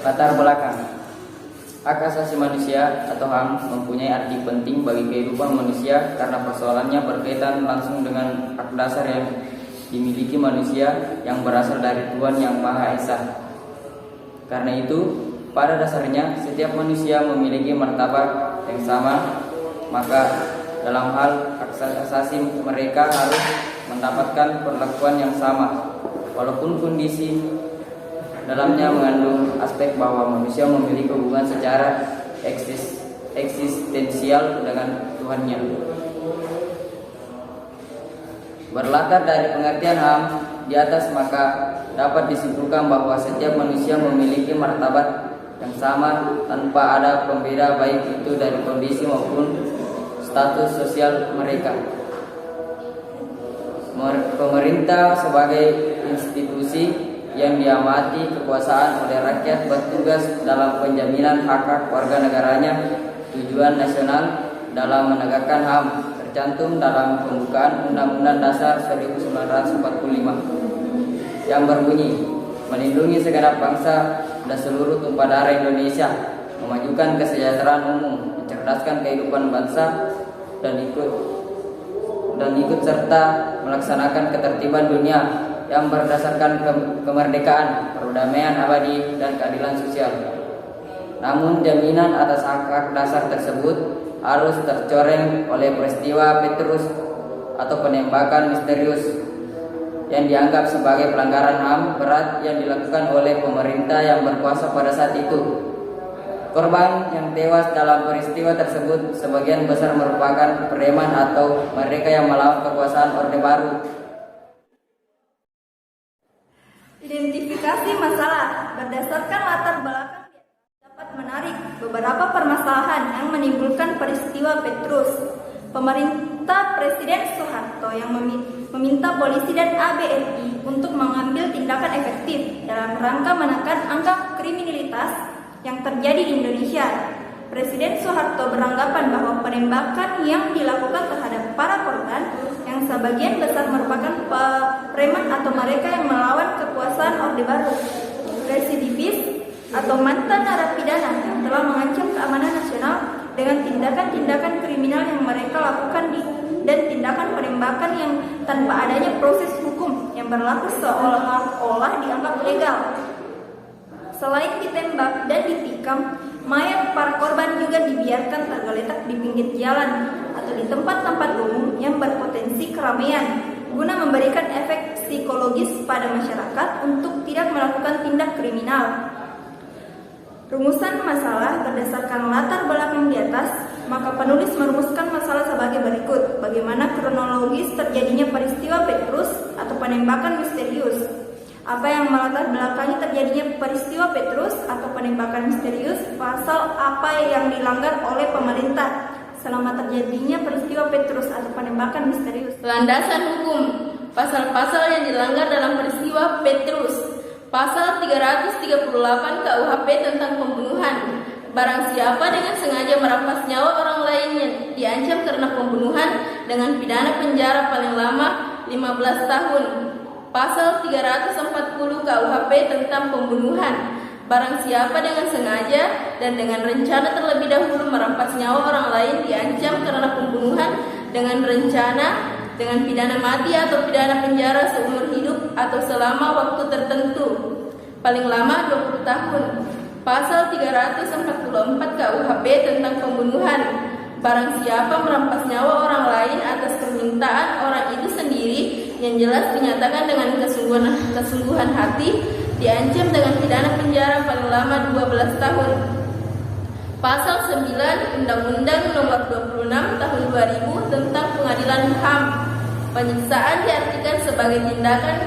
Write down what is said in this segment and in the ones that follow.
Latar belakang. Hak asasi manusia atau HAM mempunyai arti penting bagi kehidupan manusia karena persoalannya berkaitan langsung dengan hak dasar yang dimiliki manusia yang berasal dari Tuhan Yang Maha Esa. Karena itu, pada dasarnya setiap manusia memiliki martabat yang sama, maka dalam hal hak asasi mereka harus mendapatkan perlakuan yang sama, walaupun kondisi dalamnya mengandung aspek bahwa manusia memiliki hubungan secara eksistensial dengan Tuhannya. Berlatar dari pengertian HAM di atas, maka dapat disimpulkan bahwa setiap manusia memiliki martabat yang sama tanpa ada pembeda, baik itu dari kondisi maupun status sosial mereka. Pemerintah sebagai institusi yang diamati kekuasaan oleh rakyat bertugas dalam penjaminan hak-hak warga negaranya. Tujuan nasional dalam menegakkan HAM tercantum dalam pembukaan Undang-Undang Dasar 1945 yang berbunyi, melindungi segenap bangsa dan seluruh tumpah darah Indonesia, memajukan kesejahteraan umum, mencerdaskan kehidupan bangsa, dan ikut serta melaksanakan ketertiban dunia yang berdasarkan kemerdekaan, perdamaian abadi, dan keadilan sosial. Namun jaminan atas hak-hak dasar tersebut harus tercoreng oleh peristiwa Petrus atau penembakan misterius yang dianggap sebagai pelanggaran HAM berat yang dilakukan oleh pemerintah yang berkuasa pada saat itu. Korban yang tewas dalam peristiwa tersebut sebagian besar merupakan preman atau mereka yang melawan kekuasaan Orde Baru. Identifikasi masalah berdasarkan latar belakang dapat menarik beberapa permasalahan yang menimbulkan peristiwa Petrus. Pemerintah Presiden Soeharto yang meminta polisi dan ABRI untuk mengambil tindakan efektif dalam rangka menekan angka kriminalitas yang terjadi di Indonesia. Presiden Soeharto beranggapan bahwa penembakan yang dilakukan terhadap para korban yang sebagian besar merupakan preman atau mereka yang melawan kekuasaan Orde Baru, residivis atau mantan narapidana yang telah mengancam keamanan nasional dengan tindakan-tindakan kriminal yang mereka lakukan dan tindakan penembakan yang tanpa adanya proses hukum yang berlaku seolah-olah dianggap legal. Selain ditembak dan ditikam, mayat para korban juga dibiarkan tergeletak di pinggir jalan atau di tempat-tempat umum yang berpotensi keramaian guna memberikan efek psikologis pada masyarakat untuk tidak melakukan tindak kriminal. Rumusan masalah berdasarkan latar belakang di atas, maka penulis merumuskan masalah sebagai berikut. Bagaimana kronologis terjadinya peristiwa Petrus atau penembakan misterius? Apa yang melatar belakangi terjadinya peristiwa Petrus atau penembakan misterius? Pasal apa yang dilanggar oleh pemerintah selama terjadinya peristiwa Petrus atau penembakan misterius? Landasan hukum. Pasal-pasal yang dilanggar dalam peristiwa Petrus. Pasal 338 KUHP tentang pembunuhan. Barang siapa dengan sengaja merampas nyawa orang lain yang diancam karena pembunuhan dengan pidana penjara paling lama 15 tahun. Pasal 340 KUHP tentang pembunuhan. Barang siapa dengan sengaja dan dengan rencana terlebih dahulu merampas nyawa orang lain diancam karena pembunuhan dengan rencana dengan pidana mati atau pidana penjara seumur hidup atau selama waktu tertentu, paling lama 20 tahun. Pasal 344 KUHP tentang pembunuhan. Barang siapa merampas nyawa orang lain atas permintaan orang itu sendiri yang jelas dinyatakan dengan kesungguhan hati, diancam dengan pidana penjara paling lama 12 tahun. Pasal 9 Undang-Undang Nomor 26 Tahun 2000 tentang Pengadilan HAM. Penyiksaan diartikan sebagai tindakan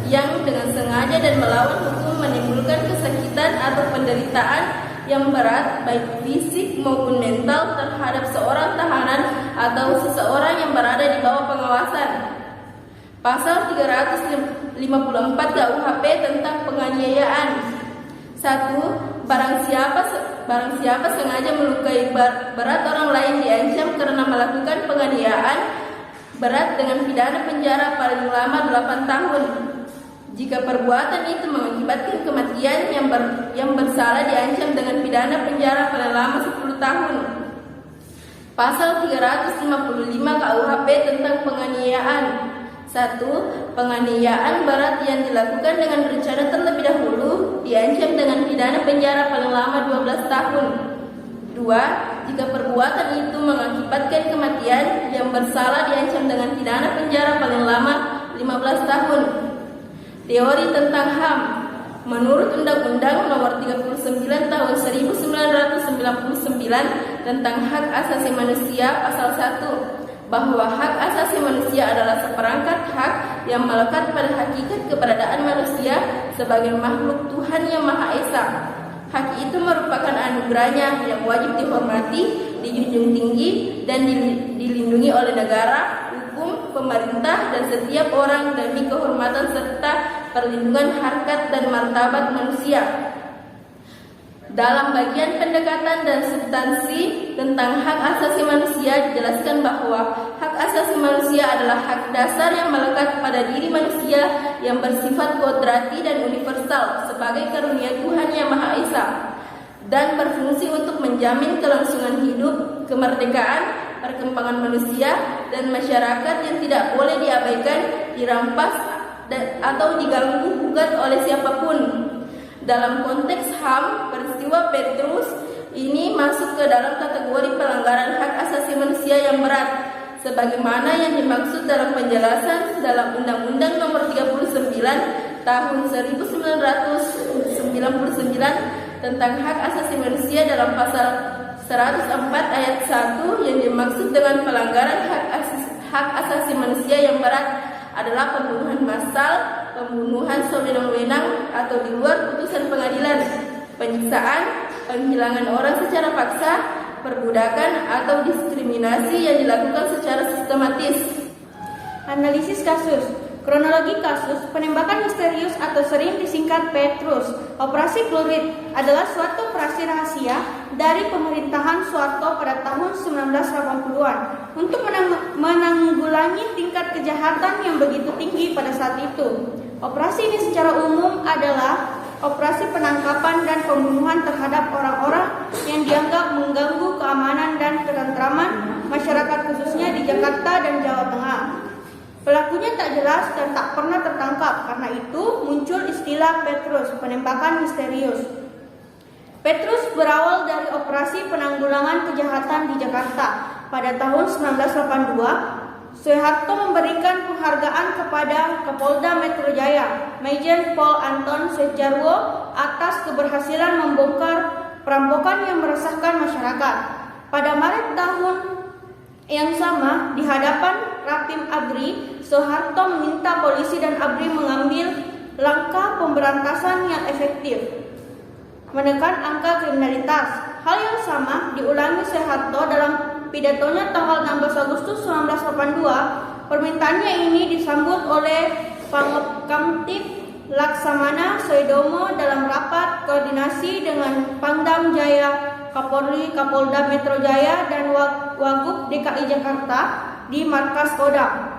yang dengan sengaja dan melawan hukum menimbulkan kesakitan atau penderitaan yang berat baik fisik maupun mental terhadap seorang tahanan atau seseorang yang berada di bawah pengawasan. Pasal 354 KUHP tentang penganiayaan. 1. Barang siapa sengaja melukai berat orang lain diancam karena melakukan penganiayaan berat dengan pidana penjara paling lama 8 tahun. Jika perbuatan itu mengakibatkan kematian kemudian yang bersalah diancam dengan pidana penjara paling lama 10 tahun. Pasal 355 KUHP tentang penganiayaan. 1. Penganiayaan berat yang dilakukan dengan rencana terlebih dahulu diancam dengan pidana penjara paling lama 12 tahun. 2. Jika perbuatan itu mengakibatkan kematian, yang bersalah diancam dengan pidana penjara paling lama 15 tahun. Teori tentang HAM. Menurut Undang-Undang Nomor 39 Tahun 1999 tentang Hak Asasi Manusia Pasal 1, bahwa hak asasi manusia adalah seperangkat hak yang melekat pada hakikat keberadaan manusia sebagai makhluk Tuhan yang Maha Esa. Hak itu merupakan anugerahnya yang wajib dihormati, dijunjung tinggi, dan dilindungi oleh negara, hukum, pemerintah, dan setiap orang demi kehormatan serta perlindungan harkat dan martabat manusia. Dalam bagian pendekatan dan substansi tentang hak asasi manusia dijelaskan bahwa hak asasi manusia adalah hak dasar yang melekat pada diri manusia yang bersifat kodrati dan universal sebagai karunia Tuhan yang Maha Esa dan berfungsi untuk menjamin kelangsungan hidup, kemerdekaan, perkembangan manusia dan masyarakat yang tidak boleh diabaikan, dirampas atau diganggu gugat oleh siapapun. Dalam konteks HAM, peristiwa Petrus ini masuk ke dalam kategori pelanggaran hak asasi manusia yang berat, sebagaimana yang dimaksud dalam penjelasan dalam Undang-Undang Nomor 39 Tahun 1999 tentang hak asasi manusia dalam pasal 104 ayat 1 yang dimaksud dengan pelanggaran hak asasi manusia yang berat adalah pembunuhan massal, pembunuhan sewenang-wenang atau di luar putusan pengadilan, penyiksaan, penghilangan orang secara paksa, perbudakan atau diskriminasi yang dilakukan secara sistematis. Analisis kasus. Kronologi kasus penembakan misterius atau sering disingkat Petrus, Operasi Klurit, adalah suatu operasi rahasia dari pemerintahan Soeharto pada tahun 1980-an untuk menanggulangi tingkat kejahatan yang begitu tinggi pada saat itu. Operasi ini secara umum adalah operasi penangkapan dan pembunuhan terhadap orang-orang yang dianggap mengganggu keamanan dan ketentraman masyarakat khususnya di Jakarta dan Jawa Tengah. Pelakunya tak jelas dan tak pernah tertangkap, karena itu muncul istilah Petrus, penembakan misterius. Petrus berawal dari operasi penanggulangan kejahatan di Jakarta. Pada tahun 1982, Soeharto memberikan penghargaan kepada Kapolda Metro Jaya, Majen Pol Anton Sudjarwo, atas keberhasilan membongkar perampokan yang meresahkan masyarakat. Pada Maret tahun yang sama, di hadapan Rapim Abri, Soeharto meminta polisi dan Abri mengambil langkah pemberantasan yang efektif, menekan angka kriminalitas. Hal yang sama diulangi Soeharto dalam pidatonya tanggal 16 Agustus 1982. Permintaannya ini disambut oleh Pangkamtib Laksamana Soedomo dalam rapat koordinasi dengan Pangdam Jaya, Kapolri, Kapolda Metro Jaya, dan Wagub DKI Jakarta di markas Kodam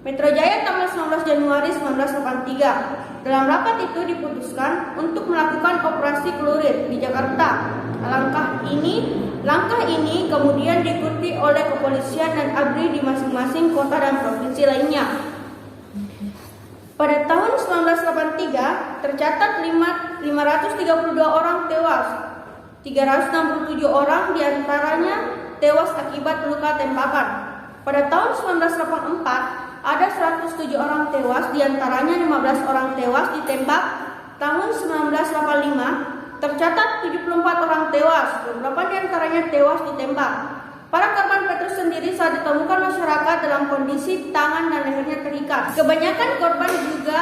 Metro Jaya tanggal 19 Januari 1983. Dalam rapat itu diputuskan untuk melakukan operasi Klurit di Jakarta. Langkah ini kemudian diikuti oleh kepolisian dan ABRI di masing-masing kota dan provinsi lainnya. Pada tahun 1983 tercatat 532 orang tewas. 367 orang diantaranya tewas akibat luka tembakan. Pada tahun 1984 ada 107 orang tewas, diantaranya 15 orang tewas ditembak. Tahun 1985 tercatat 74 orang tewas, beberapa diantaranya tewas ditembak. Para korban Petrus sendiri saat ditemukan masyarakat dalam kondisi tangan dan lehernya terikat. Kebanyakan korban juga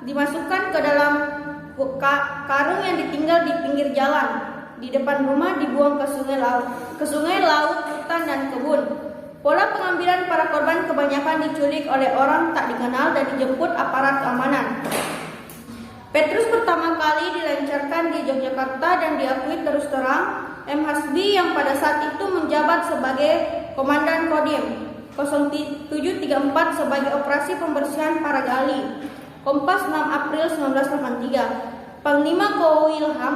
dimasukkan ke dalam karung yang ditinggal di pinggir jalan. Di depan rumah dibuang ke sungai laut, hutan, dan kebun. Pola pengambilan para korban kebanyakan diculik oleh orang tak dikenal dan dijemput aparat keamanan. Petrus pertama kali dilancarkan di Yogyakarta dan diakui terus terang M. Hasbi yang pada saat itu menjabat sebagai Komandan Kodim 0734 sebagai operasi pembersihan para gali. Kompas 6 April 1983. Panglima Koilham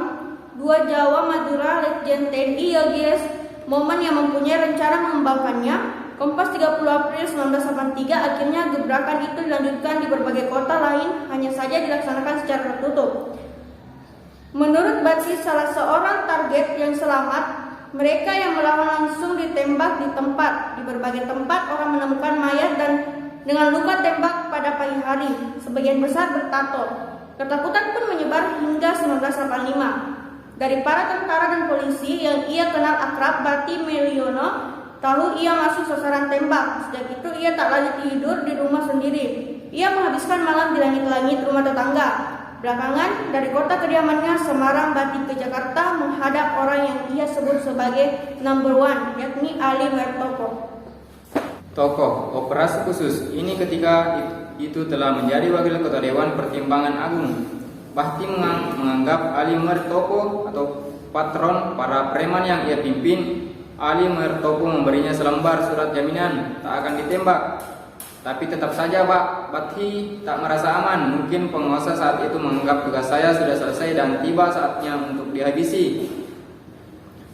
2 Jawa Madura Letjen TNI Yogyes Momen yang mempunyai rencana mengembangkannya. Kompas 30 April 1983, akhirnya gebrakan itu dilanjutkan di berbagai kota lain, hanya saja dilaksanakan secara tertutup. Menurut Bati, salah seorang target yang selamat, mereka yang melawan langsung ditembak di tempat. Di berbagai tempat orang menemukan mayat dan dengan luka tembak pada pagi hari, sebagian besar bertato. Ketakutan pun menyebar hingga 1985. Dari para tentara dan polisi yang ia kenal akrab, Bati Meliono tahu ia masuk sasaran tembak. Sejak itu ia tak lagi tidur di rumah sendiri. Ia menghabiskan malam di langit-langit rumah tetangga. Belakangan dari kota kediamannya Semarang, Bati ke Jakarta menghadap orang yang ia sebut sebagai number one, yakni Ali Mertopo. Tokoh operasi khusus ini ketika itu telah menjadi wakil ketua Dewan Pertimbangan Agung. Bati menganggap Ali Mertopo atau patron para preman yang ia pimpin. Ali Mertopo memberinya selembar surat jaminan tak akan ditembak. Tapi tetap saja Bati tak merasa aman. Mungkin penguasa saat itu menganggap tugas saya sudah selesai dan tiba saatnya untuk dihabisi.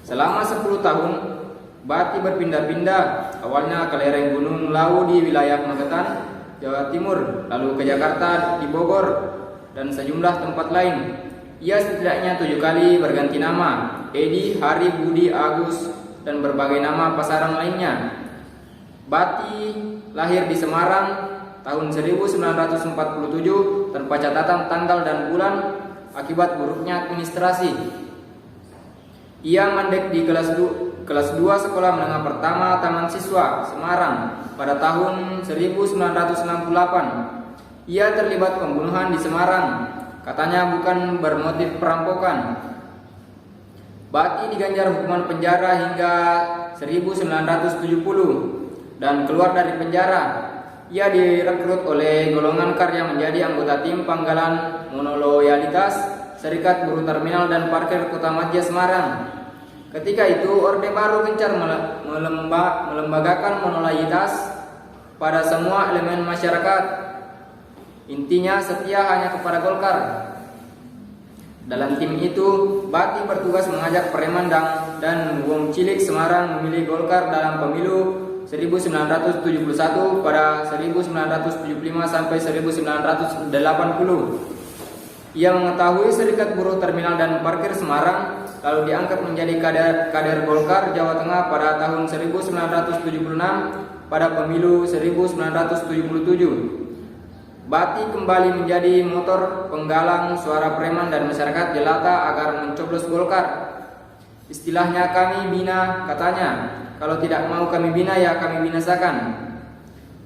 Selama 10 tahun Bati berpindah-pindah. Awalnya ke lereng Gunung Lawu di wilayah Magetan, Jawa Timur, lalu ke Jakarta, di Bogor, dan sejumlah tempat lain. Ia setidaknya 7 kali berganti nama, Edi, Hari, Budi, Agus, dan berbagai nama pasaran lainnya. Bati lahir di Semarang tahun 1947 tanpa catatan tanggal dan bulan akibat buruknya administrasi. Ia mandek di kelas 2 Sekolah Menengah Pertama Taman Siswa Semarang pada tahun 1968. Ia terlibat pembunuhan di Semarang, katanya bukan bermotif perampokan. Bati diganjar hukuman penjara hingga 1970 dan keluar dari penjara. Ia direkrut oleh golongan karya menjadi anggota tim panggalan monoloyalitas Serikat Buruh Terminal dan Parkir Kota Madya Semarang. Ketika itu Orde Baru gencar melembagakan monoloyalitas pada semua elemen masyarakat. Intinya setia hanya kepada Golkar. Dalam tim itu, Bati bertugas mengajak preman dan wong cilik Semarang memilih Golkar dalam pemilu 1971 pada 1975 sampai 1980. Ia mengetahui Serikat Buruh Terminal dan Parkir Semarang, lalu diangkat menjadi kader Golkar Jawa Tengah pada tahun 1976 pada pemilu 1977. Bati kembali menjadi motor penggalang suara preman dan masyarakat jelata agar mencoblos Golkar. Istilahnya kami bina, katanya. Kalau tidak mau kami bina, ya kami binasakan.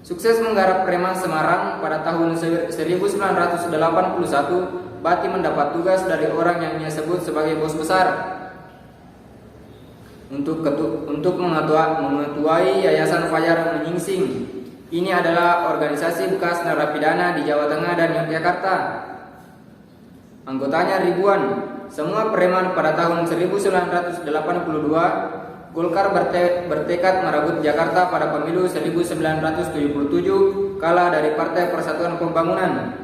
Sukses menggarap preman Semarang pada tahun 1981, Bati mendapat tugas dari orang yang ia sebut sebagai bos besar untuk mengetuai Yayasan Fajar Menyingsing. Ini adalah organisasi bekas narapidana di Jawa Tengah dan Yogyakarta. Anggotanya ribuan, semua preman. Pada tahun 1982, Golkar bertekad merebut Jakarta pada pemilu 1977 kalah dari Partai Persatuan Pembangunan.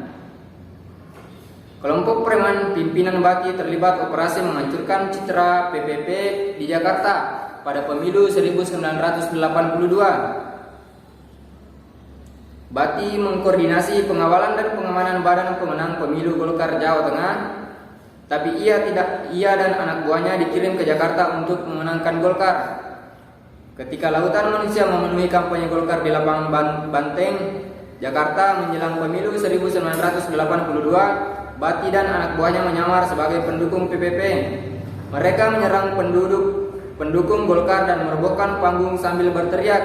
Kelompok preman pimpinan Bati terlibat operasi menghancurkan citra PPP di Jakarta pada pemilu 1982. Bati mengkoordinasi pengawalan dan pengamanan badan pemenang pemilu Golkar Jawa Tengah, tapi ia dan anak buahnya dikirim ke Jakarta untuk memenangkan Golkar. Ketika lautan manusia memenuhi kampanye Golkar di lapangan Banteng, Jakarta menjelang pemilu 1982, Bati dan anak buahnya menyamar sebagai pendukung PPP. Mereka menyerang pendukung Golkar dan merobohkan panggung sambil berteriak.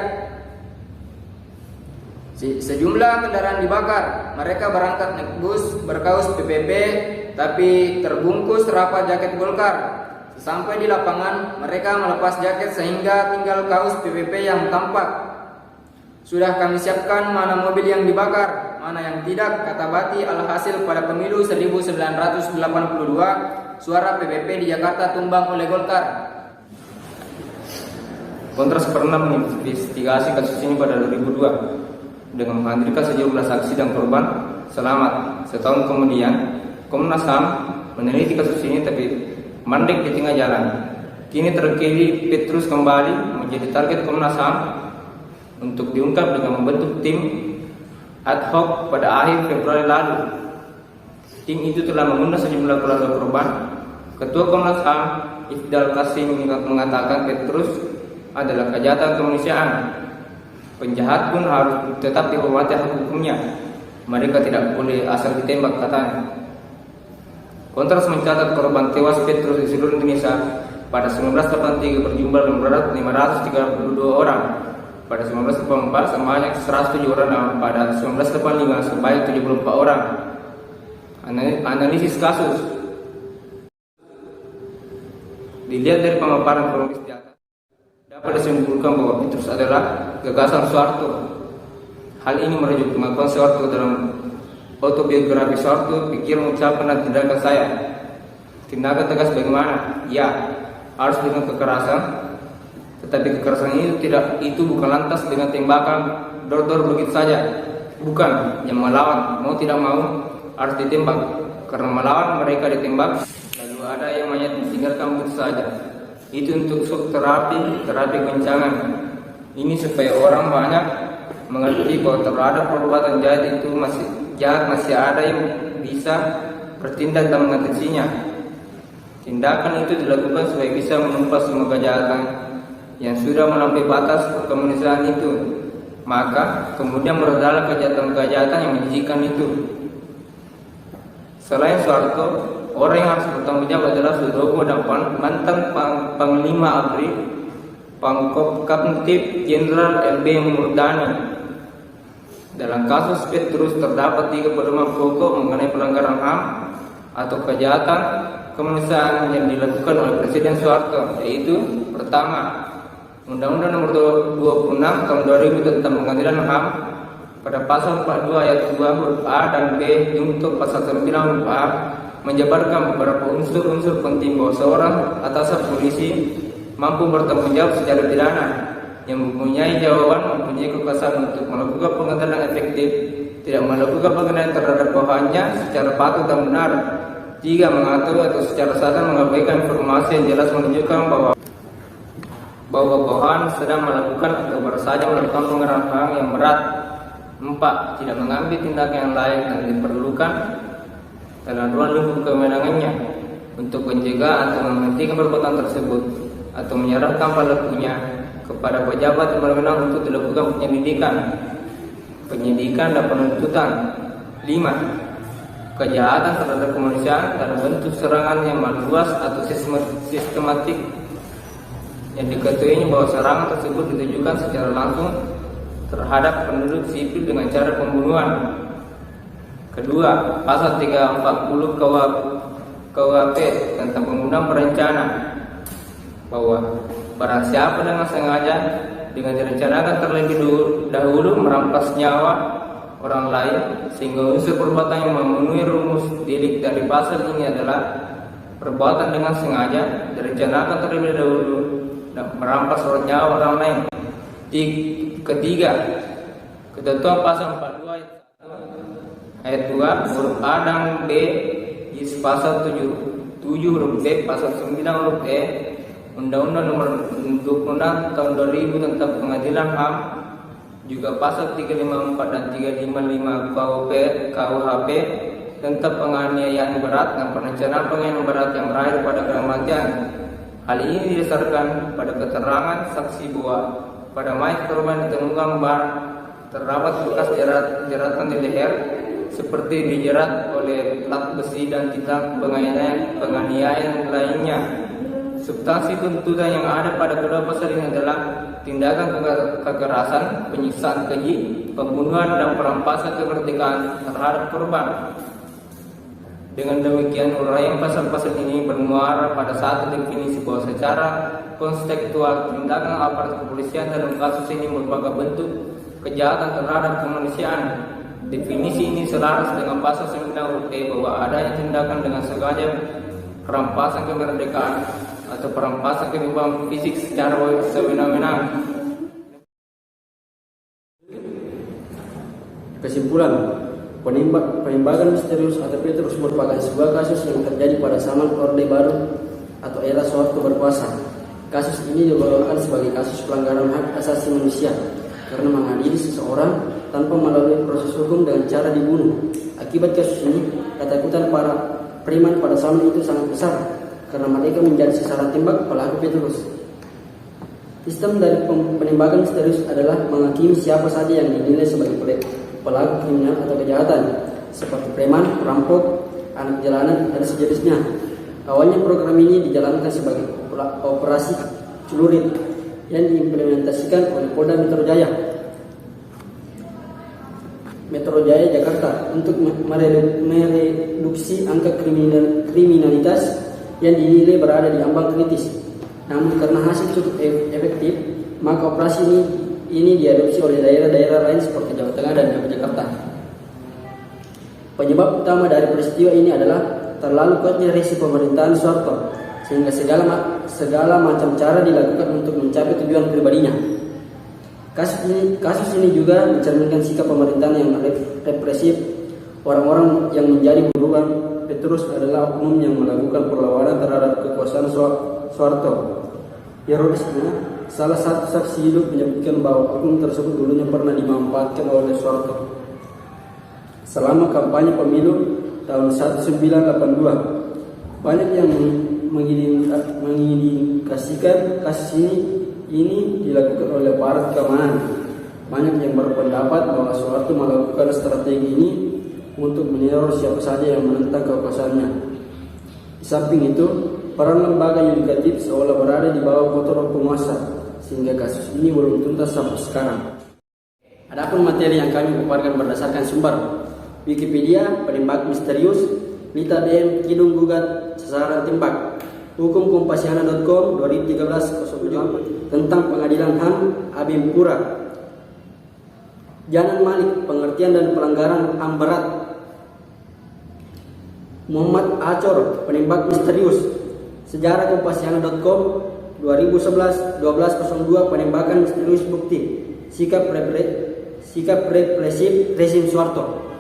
Sejumlah kendaraan dibakar. Mereka berangkat naik bus berkaos PPP tapi terbungkus rapat jaket Golkar. Sesampai di lapangan, mereka melepas jaket sehingga tinggal kaos PPP yang tampak. Sudah kami siapkan mana mobil yang dibakar, mana yang tidak, kata Bati. Alhasil pada pemilu 1982, suara PPP di Jakarta tumbang oleh Golkar. Kontras pernah menginvestigasi kasus ini pada 2002 dengan menghadirkan sejumlah saksi dan korban. Selamat setahun kemudian, Komnas HAM meneliti kasus ini tapi mandek di tengah jalan. Kini terkini Petrus kembali menjadi target Komnas HAM untuk diungkap dengan membentuk tim ad hoc pada akhir Februari lalu. Tim itu telah mengundang sejumlah keluarga korban. Ketua Komnas HAM Ifdal Kasim mengatakan Petrus adalah kejahatan kemanusiaan. Penjahat pun harus tetap dihormati hak hukumnya. Mereka tidak boleh asal ditembak, katanya. Kontras mencatat korban tewas Petrus di seluruh Indonesia pada 1983 berjumlah 532 orang. Pada 1984 sebanyak 107 orang dan pada 1985 sebanyak 74 orang. Analisis kasus dilihat dari pemaparan kronologis di atas, dapat disimpulkan bahwa Petrus adalah gagasan Soeharto. Hal ini merujuk pengakuan Soeharto dalam autobiografi Soeharto, pikiran, ucapan dan tindakan saya. Tindakan tegas bagaimana? Ya, harus dengan kekerasan. Tetapi kekerasan itu bukan lantas dengan tembakan dor-dor begitu saja. Bukan, yang melawan mau tidak mau harus ditembak. Karena melawan mereka ditembak. Lalu ada yang tinggalkan begitu saja. Itu untuk terapi goncangan. Ini supaya orang banyak mengerti bahwa terhadap perbuatan jahat masih ada yang bisa bertindak dan mengatasinya. Tindakan itu dilakukan supaya bisa menumpas semua kejahatan yang sudah melampaui batas kemanusiaan itu. Maka kemudian meredalah kejahatan-kejahatan yang menjijikan itu. Selain Soeharto, orang yang harus bertanggung jawab adalah Sudogo dan mantan Panglima ABRI, Pangkopkamtib Jenderal LB Murdani. Dalam kasus Petrus terdapat 3 pedoman pokok mengenai pelanggaran HAM atau kejahatan kemanusiaan yang dilakukan oleh Presiden Soeharto, yaitu pertama, Undang-Undang Nomor 26 Tahun 2000 tentang Pengadilan HAM pada pasal 42 ayat 2 huruf A dan B untuk pasal 9 huruf A menjabarkan beberapa unsur-unsur penting bahwa seorang atasan polisi mampu bertanggung jawab secara pidana, yang mempunyai jawaban, mempunyai kekuasaan untuk melakukan pengadilan efektif, tidak melakukan pengadilan terhadap bawahannya secara patut dan benar. 3. Mengatur atau secara sadar mengabaikan informasi yang jelas menunjukkan bahwa bawahan sedang melakukan atau baru saja melakukan pelanggaran HAM yang berat. 4. Tidak mengambil tindakan yang lain dan diperlukan dalam ruang lingkup kewenangannya untuk mencegah atau menghentikan perbuatan tersebut atau menyerahkan pelakunya kepada pejabat yang berwenang untuk dilakukan penyidikan dan penuntutan. 5. Kejahatan terhadap kemanusiaan dalam bentuk serangan yang meluas atau sistematik yang diketahui bahwa serangan tersebut ditujukan secara langsung terhadap penduduk sipil dengan cara pembunuhan. Kedua, pasal 340 KUHP tentang pembunuhan berencana, bahwa barang siapa dengan sengaja dengan direncanakan terlebih dahulu merampas nyawa orang lain sehingga unsur perbuatan yang memenuhi rumus delik dari pasal ini adalah perbuatan dengan sengaja direncanakan terlebih dahulu dan merampas nyawa orang lain. Ketiga, ketentuan pasal 42 ayat 2 huruf A dan B di pasal 7 huruf B, pasal 9 huruf E Undang-Undang Nomor 26 Tahun 2000 tentang Pengadilan HAM, juga pasal 354 dan 355 KUHP tentang penganiayaan berat dan perencanaan penganiayaan berat yang berakhir pada kematian. Hal ini didasarkan pada keterangan saksi bahwa pada mayat korban ditemukan terdapat bekas jeratan di leher seperti dijerat oleh plat besi dan tinta penganiayaan lainnya. Substansi tuntutan yang ada pada kedua pasal ini adalah tindakan kekerasan, penyiksaan keji, pembunuhan dan perampasan kemerdekaan terhadap korban. Dengan demikian, uraian pasal-pasal ini bermuara pada satu definisi bahwa secara konstekstual tindakan aparat kepolisian dalam kasus ini merupakan bentuk kejahatan terhadap kemanusiaan. Definisi ini selaras dengan pasal 9 huruf E bahwa adanya tindakan dengan sengaja perampasan kemerdekaan atau perampasan kebebasan fisik secara sewenang-wenang. Kesimpulan, Penembakan misterius atau Petrus merupakan sebuah kasus yang terjadi pada zaman Orde Baru atau era Soeharto berkuasa. Kasus ini dibawakan sebagai kasus pelanggaran hak asasi manusia karena mengadili seseorang tanpa melalui proses hukum dengan cara dibunuh. Akibat kasus ini, ketakutan para preman pada zaman itu sangat besar karena mereka menjadi sasaran tembak pelaku Petrus. Sistem dari penembakan misterius adalah menghakimi siapa saja yang dinilai sebagai pelaku kriminal atau kejahatan seperti preman, perampok, anak jalanan, dan sejenisnya. Awalnya program ini dijalankan sebagai operasi celurit yang diimplementasikan oleh Polda Metro Jaya Jakarta untuk mereduksi angka kriminalitas yang dinilai berada di ambang kritis. Namun karena hasil cukup efektif, maka operasi ini diadopsi oleh daerah-daerah lain seperti Jawa Tengah dan Jakarta. Penyebab utama dari peristiwa ini adalah terlalu kuatnya resi pemerintahan Soeharto, sehingga segala macam cara dilakukan untuk mencapai tujuan pribadinya. Kasus ini juga mencerminkan sikap pemerintahan yang represif. Orang-orang yang menjadi buruan Petrus adalah oknum yang melakukan perlawanan terhadap kekuasaan Soeharto. Ironisnya, salah satu saksi hidup menyebutkan bahwa oknum tersebut dulunya pernah dimanfaatkan oleh Soeharto. Selama kampanye pemilu tahun 1982, banyak yang mengindikasikan kasus ini dilakukan oleh aparat keamanan. Banyak yang berpendapat bahwa Soeharto melakukan strategi ini untuk meneror siapa saja yang menentang kekuasaannya. Di samping itu, peran lembaga yudikatif seolah berada di bawah kontrol penguasa, sehingga kasus ini belum tuntas sampai sekarang. Adapun materi yang kami paparkan berdasarkan sumber Wikipedia, penembak misterius, Lita DM, Kidung Gugat, sasaran tembak, Hukum Kompasiana.com 2013-08 tentang pengadilan HAM Abim Pura, Janan Malik, pengertian dan pelanggaran HAM berat, Muhammad Acor, penembak misterius, Sejarah Kompasiana.com 2011-12-02 penembakan misterius bukti, sikap represif rezim Soeharto.